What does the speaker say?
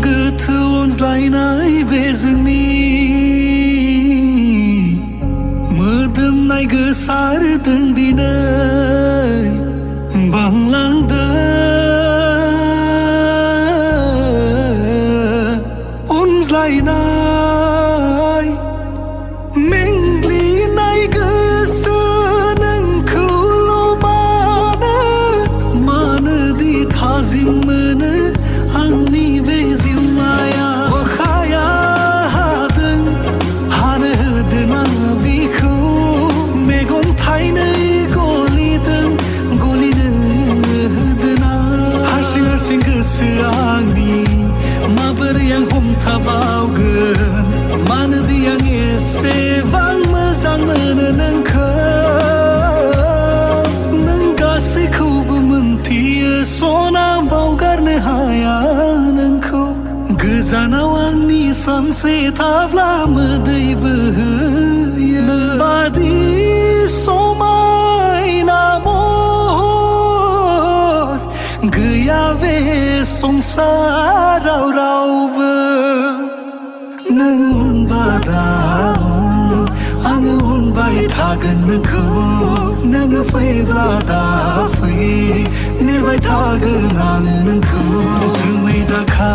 गोथौ अनज्लायनाय बे जोंनि मोदोमनाय गोसारदों दिनै बांलांदों अनज्लायनाय मेंग्लिनाय गोसो नोंखौल' मानो दि थाजिम मोनो आंनि बे जिउमाया अखाया हादों हानो होदों बिखौ मेगन थाइनै गलिनो होदों हारसिं गोसोआ आंनि माबोरै आं हमथाबावगोन मानो दि आं एसेबां मोजां मोनो नोंखौ नों गासैखौबो मोनथियो सना बावगारनो हाया नोंखौ गोजानाव आंनि सानसे थाब्ला मोदै बोहैयो नोंबादि समायना महर गैया बे संसाराव रावबो नों अनबादा आङो अनबाय थागोन नोंखौ नोङो फैब्ला दा फै नेबाय थागोन आं नोंखौ जोमै दाखा